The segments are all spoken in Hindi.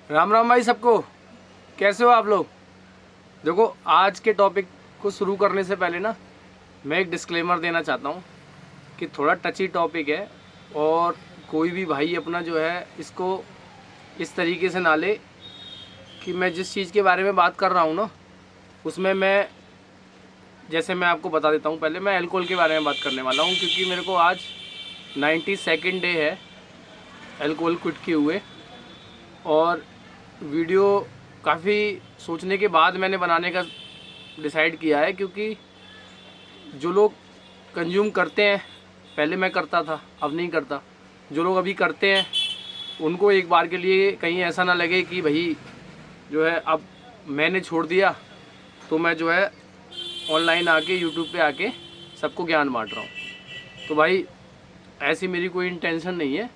राम राम भाई सबको। कैसे हो आप लोग। देखो, आज के टॉपिक को शुरू करने से पहले ना मैं एक डिस्क्लेमर देना चाहता हूँ कि थोड़ा टची टॉपिक है और कोई भी भाई अपना जो है इसको इस तरीके से ना ले कि मैं जिस चीज़ के बारे में बात कर रहा हूँ ना उसमें मैं आपको बता देता हूँ। पहले मैं अल्कोहल के बारे में बात करने वाला हूँ क्योंकि मेरे को आज 92nd डे है अल्कोहल क्विट किए हुए। और वीडियो काफ़ी सोचने के बाद मैंने बनाने का डिसाइड किया है क्योंकि जो लोग कंज्यूम करते हैं, पहले मैं करता था अब नहीं करता, जो लोग अभी करते हैं उनको एक बार के लिए कहीं ऐसा ना लगे कि भाई जो है अब मैंने छोड़ दिया तो मैं जो है ऑनलाइन आके यूट्यूब पे आके सबको ज्ञान बांट रहा हूँ। तो भाई ऐसी मेरी कोई इंटेंशन नहीं है,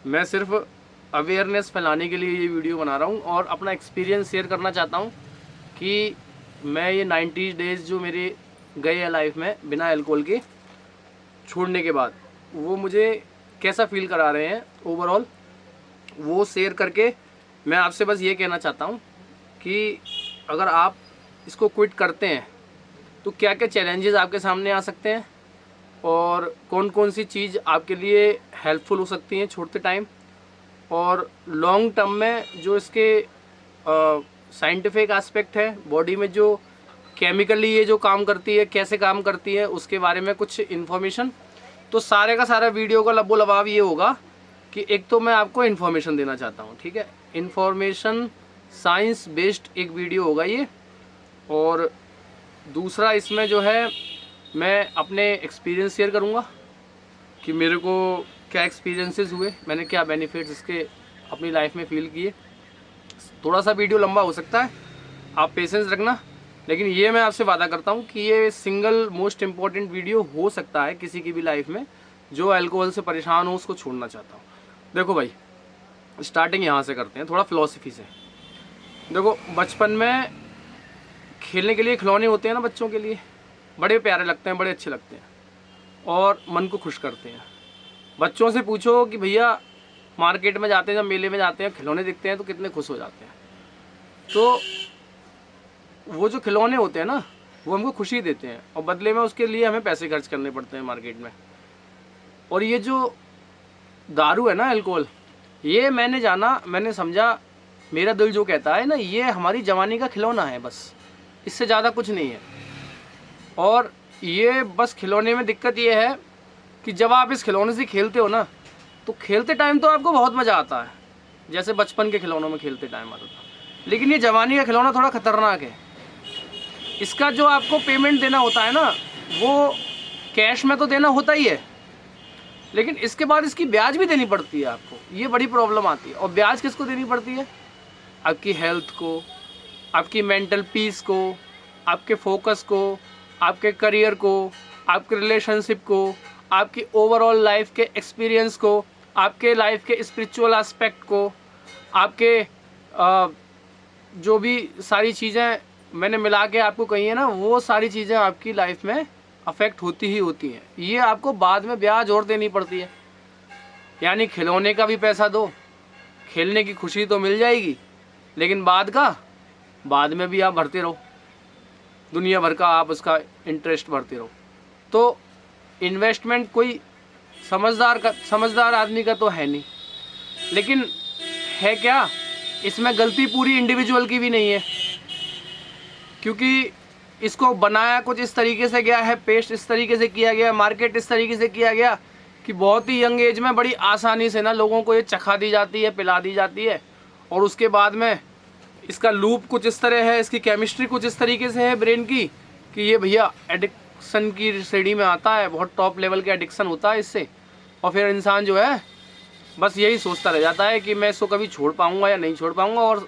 मैं सिर्फ अवेयरनेस फैलाने के लिए ये वीडियो बना रहा हूँ और अपना एक्सपीरियंस शेयर करना चाहता हूँ कि मैं ये 90 डेज़ जो मेरे गए हैं लाइफ में बिना अल्कोहल के छोड़ने के बाद वो मुझे कैसा फील करा रहे हैं ओवरऑल, वो शेयर करके मैं आपसे बस ये कहना चाहता हूँ कि अगर आप इसको क्विट करते हैं तो क्या क्या चैलेंजेस आपके सामने आ सकते हैं और कौन कौन सी चीज़ आपके लिए हेल्पफुल हो सकती हैं छोड़ते टाइम, और लॉन्ग टर्म में जो इसके साइंटिफिक एस्पेक्ट है, बॉडी में जो केमिकली ये जो काम करती है, कैसे काम करती है, उसके बारे में कुछ इन्फॉर्मेशन। तो सारे का सारा वीडियो का लबो लबाव ये होगा कि एक तो मैं आपको इन्फॉर्मेशन देना चाहता हूँ, ठीक है, इन्फॉर्मेशन साइंस बेस्ड एक वीडियो होगा ये। और दूसरा इसमें जो है मैं अपने एक्सपीरियंस शेयर करूँगा कि मेरे को क्या एक्सपीरियंसेस हुए, मैंने क्या बेनिफिट्स इसके अपनी लाइफ में फील किए। थोड़ा सा वीडियो लंबा हो सकता है, आप पेशेंस रखना, लेकिन ये मैं आपसे वादा करता हूँ कि ये सिंगल मोस्ट इम्पॉर्टेंट वीडियो हो सकता है किसी की भी लाइफ में जो अल्कोहल से परेशान हो, उसको छोड़ना चाहता हूँ। देखो भाई, स्टार्टिंग यहाँ से करते हैं, थोड़ा फिलॉसफी से। देखो, बचपन में खेलने के लिए खिलौने होते हैं ना बच्चों के लिए, बड़े प्यारे लगते हैं, बड़े अच्छे लगते हैं और मन को खुश करते हैं। बच्चों से पूछो कि भैया मार्केट में जाते हैं, जब मेले में जाते हैं, खिलौने दिखते हैं तो कितने खुश हो जाते हैं। तो वो जो खिलौने होते हैं ना वो हमको खुशी देते हैं और बदले में उसके लिए हमें पैसे खर्च करने पड़ते हैं मार्केट में। और ये जो दारू है ना अल्कोहल, ये मैंने समझा, मेरा दिल जो कहता है ना, ये हमारी जवानी का खिलौना है, बस इससे ज़्यादा कुछ नहीं है। और ये बस खिलौने में दिक्कत ये है कि जब आप इस खिलौने से खेलते हो ना तो खेलते टाइम तो आपको बहुत मज़ा आता है, जैसे बचपन के खिलौनों में खेलते टाइम आता था, लेकिन ये जवानी का खिलौना थोड़ा ख़तरनाक है। इसका जो आपको पेमेंट देना होता है ना वो कैश में तो देना होता ही है, लेकिन इसके बाद इसकी ब्याज भी देनी पड़ती है आपको, ये बड़ी प्रॉब्लम आती है। और ब्याज किसको देनी पड़ती है? आपकी हेल्थ को, आपकी मेंटल पीस को, आपके फोकस को, आपके करियर को, आपके रिलेशनशिप को, आपकी ओवरऑल लाइफ के एक्सपीरियंस को, आपके लाइफ के स्पिरिचुअल एस्पेक्ट को, आपके जो भी सारी चीज़ें मैंने मिला के आपको कही है ना, वो सारी चीज़ें आपकी लाइफ में अफेक्ट होती ही होती हैं। ये आपको बाद में ब्याज और देनी पड़ती है। यानी खिलौने का भी पैसा दो, खेलने की खुशी तो मिल जाएगी, लेकिन बाद में भी आप भरते रहो, दुनिया भर का आप उसका इंटरेस्ट भरते रहो। तो इन्वेस्टमेंट कोई समझदार आदमी का तो है नहीं, लेकिन है क्या, इसमें गलती पूरी इंडिविजुअल की भी नहीं है, क्योंकि इसको बनाया कुछ इस तरीके से गया है, पेस्ट इस तरीके से किया गया, मार्केट इस तरीके से किया गया कि बहुत ही यंग एज में बड़ी आसानी से ना लोगों को ये चखा दी जाती है, पिला दी जाती है। और उसके बाद में इसका लूप कुछ इस तरह है, इसकी केमिस्ट्री कुछ इस तरीके से है ब्रेन की कि ये भैया एडिक्शन की श्रेणी में आता है, बहुत टॉप लेवल का एडिक्शन होता है इससे। और फिर इंसान जो है बस यही सोचता रह जाता है कि मैं इसको कभी छोड़ पाऊँगा या नहीं छोड़ पाऊँगा, और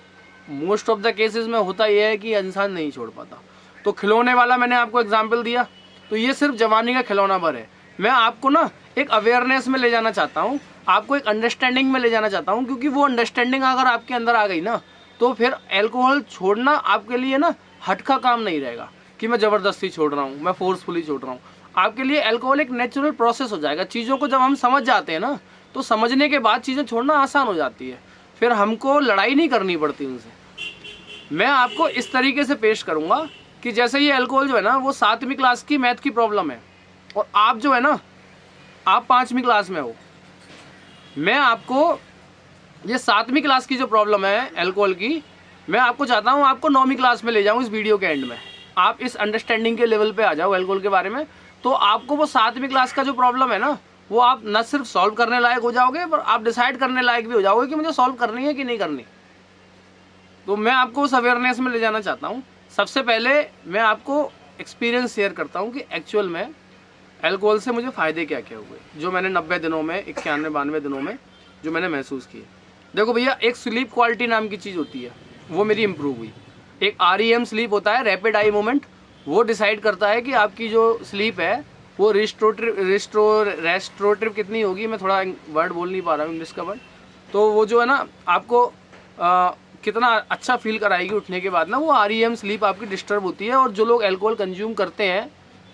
मोस्ट ऑफ द केसेस में होता यह है कि इंसान नहीं छोड़ पाता। तो खिलौने वाला मैंने आपको एग्जाम्पल दिया, तो ये सिर्फ जवानी का खिलौना भर है। मैं आपको ना एक अवेयरनेस में ले जाना चाहता हूँ, आपको एक अंडरस्टैंडिंग में ले जाना चाहता हूँ, क्योंकि वो अंडरस्टैंडिंग अगर आपके अंदर आ गई ना तो फिर अल्कोहल छोड़ना आपके लिए ना हट का काम नहीं रहेगा कि मैं ज़बरदस्ती छोड़ रहा हूँ, मैं फोर्सफुली छोड़ रहा हूँ। आपके लिए अल्कोहल एक नेचुरल प्रोसेस हो जाएगा। चीज़ों को जब हम समझ जाते हैं ना तो समझने के बाद चीज़ें छोड़ना आसान हो जाती है। फिर हमको लड़ाई नहीं करनी पड़ती उनसे। मैं आपको इस तरीके से पेश करूँगा कि जैसे ये अल्कोहल जो है ना वो 7वीं क्लास की मैथ की प्रॉब्लम है और आप जो है ना आप 5वीं क्लास में हो। मैं आपको ये 7वीं क्लास की जो प्रॉब्लम है अल्कोहल की, मैं आपको चाहता हूँ आपको 9वीं क्लास में ले जाऊँ इस वीडियो के एंड में। आप इस अंडरस्टैंडिंग के लेवल पे आ जाओ अल्कोहल के बारे में, तो आपको वो 7वीं क्लास का जो प्रॉब्लम है ना वो आप न सिर्फ सॉल्व करने लायक हो जाओगे पर आप डिसाइड करने लायक भी हो जाओगे कि मुझे सॉल्व करनी है कि नहीं करनी। तो मैं आपको उस अवेयरनेस में ले जाना चाहता हूँ। सबसे पहले मैं आपको एक्सपीरियंस शेयर करता हूँ कि एक्चुअल में अल्कोहल से मुझे फ़ायदे क्या क्या हुए, जो मैंने 90 दिनों में 91-92 दिनों में जो मैंने महसूस किए। देखो भैया, एक स्लीप क्वालिटी नाम की चीज़ होती है, वो मेरी इंप्रूव हुई। एक REM स्लीप होता है, रैपिड आई मूवमेंट, वो डिसाइड करता है कि आपकी जो स्लीप है वो रेस्टोरेटिव कितनी होगी। मैं थोड़ा वर्ड बोल नहीं पा रहा हूँ इंग्लिश का वर्ड। तो वो जो है ना आपको कितना अच्छा फील कराएगी उठने के बाद ना, वो REM स्लीप आपकी डिस्टर्ब होती है। और जो लोग अल्कोहल कंज्यूम करते हैं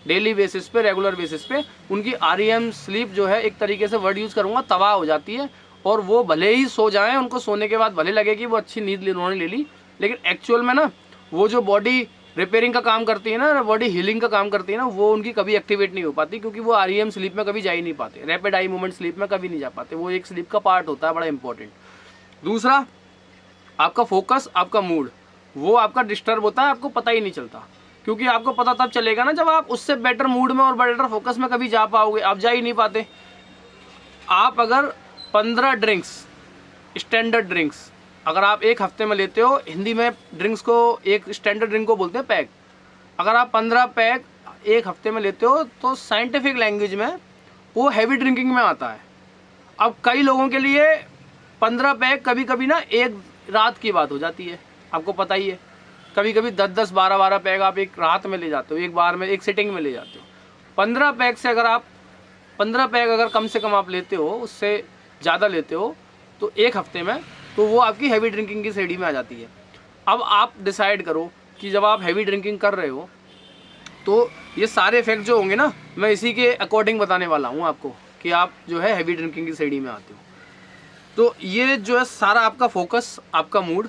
डेली बेसिस पे, रेगुलर बेसिस पे, उनकी REM स्लीप जो है एक तरीके से वर्ड यूज़ करूँगा तबाह हो जाती है। और वो भले ही सो जाएं, उनको सोने के बाद भले लगे कि वो अच्छी नींद उन्होंने ले ली, लेकिन एक्चुअल में ना वो जो बॉडी रिपेयरिंग का काम करती है ना, बॉडी हीलिंग का काम करती है ना, वो उनकी कभी एक्टिवेट नहीं हो पाती, क्योंकि वो REM स्लीप में कभी जा ही नहीं पाते, रैपिड आई मूवमेंट स्लीप में कभी नहीं जा पाते। वो एक स्लीप का पार्ट होता है बड़ा इंपॉर्टेंट। दूसरा, आपका फोकस, आपका मूड, वो आपका डिस्टर्ब होता है, आपको पता ही नहीं चलता, क्योंकि आपको पता तब चलेगा ना जब आप उससे बेटर मूड में और बेटर फोकस में कभी जा पाओगे। आप जा ही नहीं पाते। आप अगर 15 ड्रिंक्स, स्टैंडर्ड ड्रिंक्स अगर आप एक हफ्ते में लेते हो, हिंदी में ड्रिंक्स को एक स्टैंडर्ड ड्रिंक को बोलते हैं पैक, अगर आप 15 पैक एक हफ्ते में लेते हो तो साइंटिफिक लैंग्वेज में वो हैवी ड्रिंकिंग में आता है। अब कई लोगों के लिए 15 पैक कभी कभी ना एक रात की बात हो जाती है, आपको पता ही है। कभी कभी 10-10, 12-12 पैक आप एक रात में ले जाते हो, एक बार में, एक सिटिंग में ले जाते हो। 15 पैक से अगर आप 15 पैक अगर कम से कम आप लेते हो, उससे ज़्यादा लेते हो तो एक हफ्ते में, तो वो आपकी हैवी ड्रिंकिंग की श्रेणी में आ जाती है। अब आप डिसाइड करो कि जब आप हैवी ड्रिंकिंग कर रहे हो तो ये सारे इफेक्ट जो होंगे ना, मैं इसी के अकॉर्डिंग बताने वाला हूँ आपको कि आप जो है हैवी ड्रिंकिंग की श्रेणी में आते हो। तो ये जो है सारा आपका फोकस, आपका मूड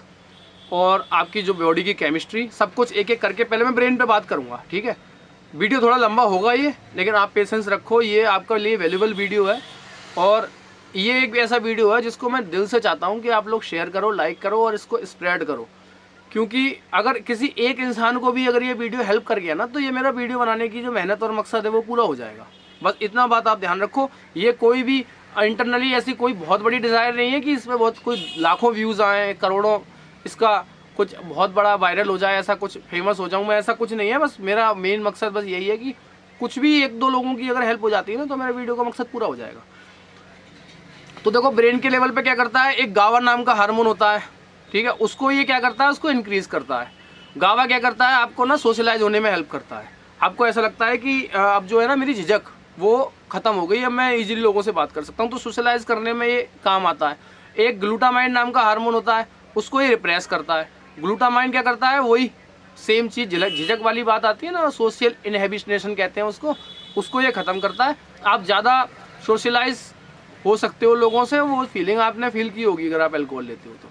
और आपकी जो बॉडी की केमिस्ट्री, सब कुछ एक एक करके पहले मैं ब्रेन पे बात करूँगा, ठीक है। वीडियो थोड़ा लंबा होगा ये, लेकिन आप पेशेंस रखो, ये आपके लिए वैल्यूबल वीडियो है। और ये एक ऐसा वीडियो है जिसको मैं दिल से चाहता हूँ कि आप लोग शेयर करो, लाइक करो और इसको स्प्रेड करो, क्योंकि अगर किसी एक इंसान को भी अगर ये वीडियो हेल्प कर गया ना, तो ये मेरा वीडियो बनाने की जो मेहनत और मकसद है वो पूरा हो जाएगा। बस इतना बात आप ध्यान रखो। ये कोई भी इंटरनली ऐसी कोई बहुत बड़ी डिज़ायर नहीं है कि इसमें बहुत कोई लाखों व्यूज़ आएँ, करोड़ों इसका कुछ बहुत बड़ा वायरल हो जाए, ऐसा कुछ फेमस हो जाऊँ मैं, ऐसा कुछ नहीं है। बस मेरा मेन मकसद बस यही है कि कुछ भी 1-2 लोगों की अगर हेल्प हो जाती है ना, तो मेरा वीडियो का मकसद पूरा हो जाएगा। तो देखो, ब्रेन के लेवल पे क्या करता है, एक गावा नाम का हार्मोन होता है, ठीक है, उसको ये क्या करता है, उसको इंक्रीज करता है। गावा क्या करता है, आपको ना सोशलाइज होने में हेल्प करता है। आपको ऐसा लगता है कि अब जो है ना मेरी झिझक वो ख़त्म हो गई, अब मैं इजीली लोगों से बात कर सकता हूँ, तो सोशलाइज करने में ये काम आता है। एक ग्लूटामाइन नाम का हार्मोन होता है, उसको ये रिप्रेस करता है। ग्लूटामाइन क्या करता है, वही सेम चीज़, झिझक वाली बात आती है ना, सोशल इनहिबिशन कहते हैं उसको ये ख़त्म करता है। आप ज़्यादा सोशलाइज हो सकते हो लोगों से, वो फीलिंग आपने फील की होगी अगर आप अल्कोहल लेते हो तो।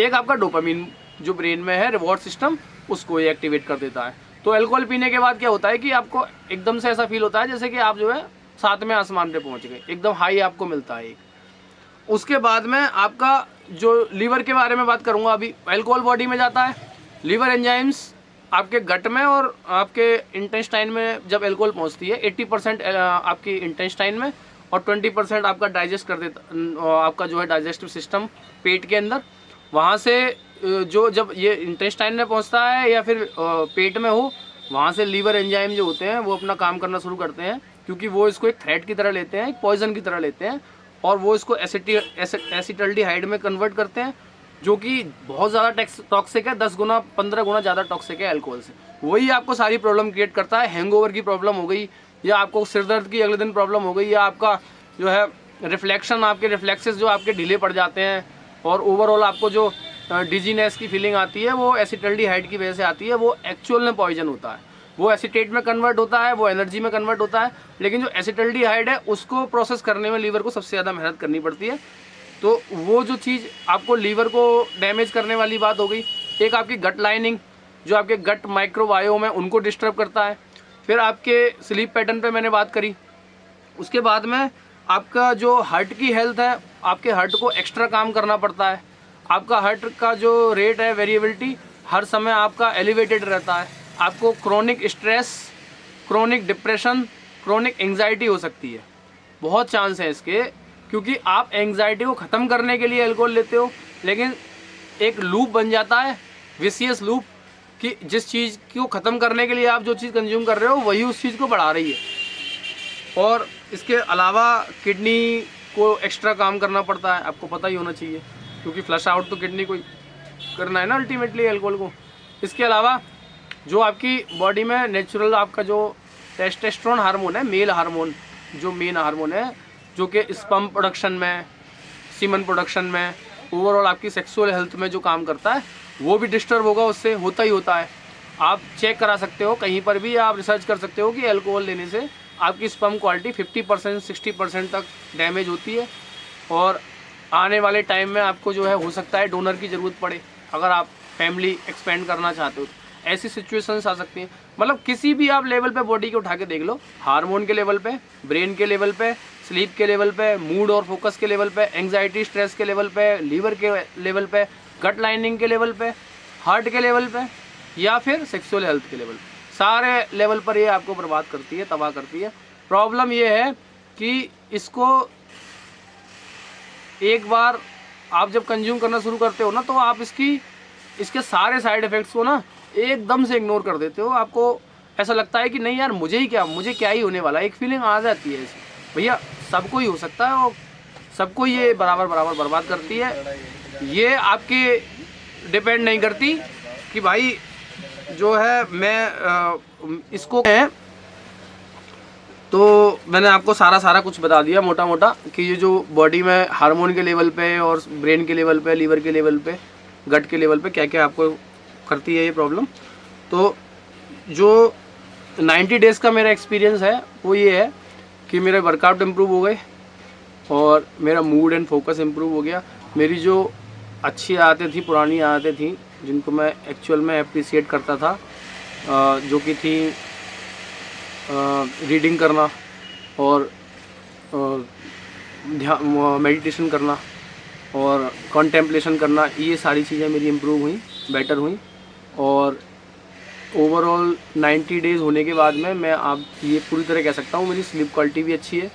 एक आपका डोपामिन जो ब्रेन में है, रिवॉर्ड सिस्टम, उसको ये एक्टिवेट कर देता है। तो अल्कोहल पीने के बाद क्या होता है कि आपको एकदम से ऐसा फील होता है जैसे कि आप जो है 7वें आसमान पे पहुंच गए, एकदम हाई आपको मिलता है एक। उसके बाद में आपका जो लीवर के बारे में बात करूँगा अभी। अल्कोहल बॉडी में जाता है, लीवर एंजाइम्स आपके गट में और आपके इंटेस्टाइन में जब अल्कोहल पहुँचती है, 80% आपकी इंटेस्टाइन में और 20% आपका डाइजेस्ट कर देता, आपका जो है डाइजेस्टिव सिस्टम पेट के अंदर। वहाँ से जो जब ये इंटेस्टाइन में पहुँचता है या फिर पेट में हो, वहाँ से लीवर एंजाइम जो होते हैं वो अपना काम करना शुरू करते हैं, क्योंकि वो इसको एक थ्रेट की तरह लेते हैं, एक पॉइजन की तरह लेते हैं, और वो इसको एसिटल्डिहाइड में कन्वर्ट करते हैं, जो कि बहुत ज़्यादा टॉक्सिक है, 10 गुना 15 गुना ज़्यादा टॉक्सिक है अल्कोहल से। वही आपको सारी प्रॉब्लम क्रिएट करता है। हैंगओवर की प्रॉब्लम हो गई, या आपको सिर दर्द की अगले दिन प्रॉब्लम हो गई, या आपका जो है रिफ्लेक्शन, आपके रिफ्लेक्सेस जो आपके ढीले पड़ जाते हैं, और ओवरऑल आपको जो डिजीनेस की फीलिंग आती है वो एसिटल्डिहाइड की वजह से आती है। वो एक्चुअल में पॉइजन होता है, वो एसीटेट में कन्वर्ट होता है, वो एनर्जी में कन्वर्ट होता है, लेकिन जो एसिटल्डिहाइड है उसको प्रोसेस करने में लीवर को सबसे ज़्यादा मेहनत करनी पड़ती है। तो वो जो चीज़ आपको लीवर को डैमेज करने वाली बात हो गई। एक आपकी गट लाइनिंग, जो आपके गट माइक्रोबायोम है उनको डिस्टर्ब करता है। फिर आपके स्लीप पैटर्न पे मैंने बात करी। उसके बाद में आपका जो हार्ट की हेल्थ है, आपके हार्ट को एक्स्ट्रा काम करना पड़ता है। आपका हार्ट का जो रेट है, वेरिएबिलिटी हर समय आपका एलिवेटेड रहता है। आपको chronic stress, chronic depression, chronic anxiety हो सकती है। बहुत चांस है इसके, क्योंकि आप एंग्जाइटी को ख़त्म करने के लिए अल्कोहल लेते हो, लेकिन एक लूप बन जाता है, विशियस लूप, कि जिस चीज़ को ख़त्म करने के लिए आप जो चीज़ कंज्यूम कर रहे हो वही उस चीज़ को बढ़ा रही है। और इसके अलावा किडनी को एक्स्ट्रा काम करना पड़ता है, आपको पता ही होना चाहिए, क्योंकि फ्लश आउट तो किडनी को ही करना है ना अल्टीमेटली अल्कोहल को। इसके अलावा जो आपकी बॉडी में नेचुरल आपका जो टेस्टोस्टेरोन हार्मोन है, मेल हार्मोन, जो मेन हार्मोन है, जो कि स्पर्म प्रोडक्शन में, सीमन प्रोडक्शन में, ओवरऑल आपकी सेक्सुअल हेल्थ में जो काम करता है, वो भी डिस्टर्ब होगा, उससे होता ही होता है। आप चेक करा सकते हो, कहीं पर भी आप रिसर्च कर सकते हो कि अल्कोहल लेने से आपकी स्पर्म क्वालिटी 50% 60% तक डैमेज होती है। और आने वाले टाइम में आपको जो है हो सकता है डोनर की ज़रूरत पड़े, अगर आप फैमिली एक्सपेंड करना चाहते हो। ऐसी सिचुएशंस आ सकती हैं। मतलब किसी भी आप लेवल पे बॉडी को उठा के देख लो, हार्मोन के लेवल पे, ब्रेन के लेवल पे, स्लीप के लेवल पे, मूड और फोकस के लेवल पे, एंग्जाइटी स्ट्रेस के लेवल पे, लीवर के लेवल पे, गट लाइनिंग के लेवल पे, हार्ट के लेवल पे, या फिर सेक्सुअल हेल्थ के लेवल पे, सारे लेवल पर ये आपको बर्बाद करती है, तबाह करती है। प्रॉब्लम ये है कि इसको एक बार आप जब कंज्यूम करना शुरू करते हो ना, तो आप इसके सारे साइड इफ़ेक्ट्स को ना एकदम से इग्नोर कर देते हो। आपको ऐसा लगता है कि नहीं यार, मुझे क्या ही होने वाला है, एक फीलिंग आ जाती है इसमें। भैया सबको ही हो सकता है, और सबको ये बराबर बर्बाद करती है। ये आपके डिपेंड नहीं करती कि भाई जो है मैं इसको है, तो मैंने आपको सारा कुछ बता दिया मोटा मोटा, कि ये जो बॉडी में हार्मोन के लेवल पे और ब्रेन के लेवल पे, लीवर के लेवल पे, गट के लेवल पे क्या क्या आपको करती है ये प्रॉब्लम। तो जो 90 डेज़ का मेरा एक्सपीरियंस है वो ये है कि मेरे वर्कआउट इम्प्रूव हो गए, और मेरा मूड एंड फोकस इम्प्रूव हो गया। मेरी जो अच्छी आदतें थी, पुरानी आदतें थी, जिनको मैं एक्चुअल में अप्रिसिएट करता था, जो कि थी रीडिंग करना और मेडिटेशन करना और कॉन्टेम्पलेशन करना, ये सारी चीज़ें मेरी इम्प्रूव हुई, बेटर हुई। और ओवरऑल 90 डेज़ होने के बाद में मैं आप ये पूरी तरह कह सकता हूँ मेरी स्लीप क्वालिटी भी अच्छी है,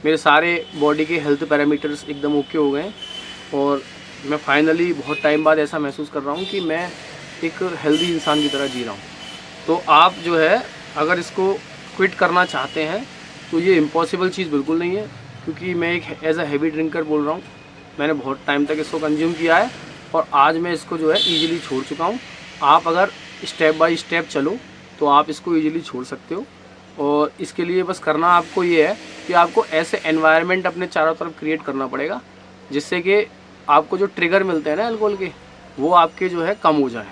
मेरे सारे बॉडी के हेल्थ पैरामीटर्स एकदम ओके हो गए हैं, और मैं फाइनली बहुत टाइम बाद ऐसा महसूस कर रहा हूँ कि मैं एक हेल्दी इंसान की तरह जी रहा हूँ। तो आप जो है अगर इसको क्विट करना चाहते हैं तो ये इम्पॉसिबल चीज़ बिल्कुल नहीं है, क्योंकि मैं एक एज अ हैवी ड्रिंकर बोल रहा हूँ। मैंने बहुत टाइम तक इसको कंज्यूम किया है और आज मैं इसको जो है ईजिली छोड़ चुका हूँ। आप अगर स्टेप बाय स्टेप चलो तो आप इसको ईजिली छोड़ सकते हो, और इसके लिए बस करना आपको ये है कि आपको ऐसे एनवायरनमेंट अपने चारों तरफ क्रिएट करना पड़ेगा जिससे कि आपको जो ट्रिगर मिलते हैं ना अल्कोहल के, वो आपके जो है कम हो जाए,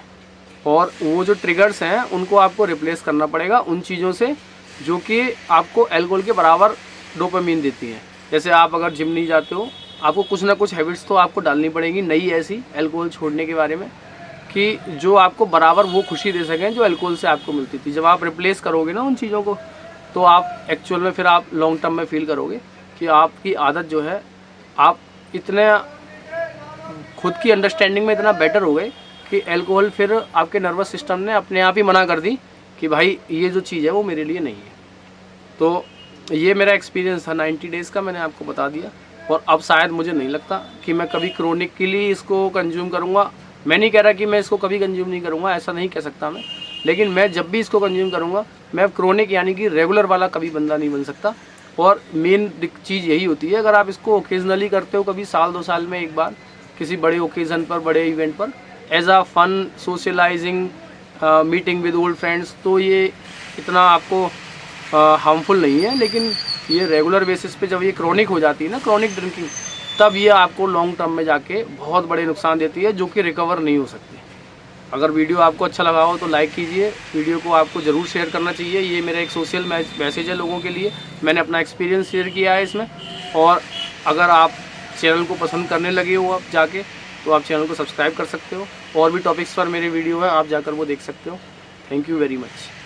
और वो जो ट्रिगर्स हैं उनको आपको रिप्लेस करना पड़ेगा उन चीज़ों से जो कि आपको अल्कोहल के बराबर डोपामिन देती हैं। जैसे आप अगर जिम नहीं जाते हो, आपको कुछ ना कुछ हैबिट्स तो आपको डालनी पड़ेगी नई ऐसी अल्कोहल छोड़ने के बारे में, कि जो आपको बराबर वो खुशी दे सकें जो अल्कोहल से आपको मिलती थी। जब आप रिप्लेस करोगे ना उन चीज़ों को, तो आप एक्चुअल में फिर आप लॉन्ग टर्म में फील करोगे कि आपकी आदत जो है, आप इतने खुद की अंडरस्टैंडिंग में इतना बेटर हो गए कि अल्कोहल फिर आपके नर्वस सिस्टम ने अपने आप ही मना कर दी कि भाई ये जो चीज़ है वो मेरे लिए नहीं है। तो ये मेरा एक्सपीरियंस था 90 डेज़ का, मैंने आपको बता दिया। और अब शायद मुझे नहीं लगता कि मैं कभी क्रोनिकली इसको कंज्यूम करूँगा। मैं नहीं कह रहा कि मैं इसको कभी कंज्यूम नहीं करूँगा, ऐसा नहीं कह सकता मैं, लेकिन मैं जब भी इसको कंज्यूम करूँगा, मैं क्रोनिक यानी कि रेगुलर वाला कभी बंदा नहीं बन सकता। और मेन चीज़ यही होती है, अगर आप इसको ओकेजनली करते हो, कभी साल 2 साल में एक बार किसी बड़े ओकेज़न पर, बड़े इवेंट पर, as a fun socialising meeting with old friends, तो ये इतना आपको हार्मफुल नहीं है। लेकिन ये रेगुलर बेसिस पे जब ये क्रोनिक हो जाती है ना, क्रोनिक ड्रिंकिंग, तब ये आपको लॉन्ग टर्म में जाके बहुत बड़े नुकसान देती है जो कि रिकवर नहीं हो सकती। अगर वीडियो आपको अच्छा लगा हो तो लाइक कीजिए, वीडियो को आपको ज़रूर शेयर करना चाहिए। ये मेरा एक सोशल मैसेज है लोगों के लिए, मैंने अपना एक्सपीरियंस शेयर किया है इसमें। और अगर आप चैनल को पसंद करने लगे हो आप जाके, तो आप चैनल को सब्सक्राइब कर सकते हो। और भी टॉपिक्स पर मेरे वीडियो है, आप जाकर वो देख सकते हो। Thank you very much.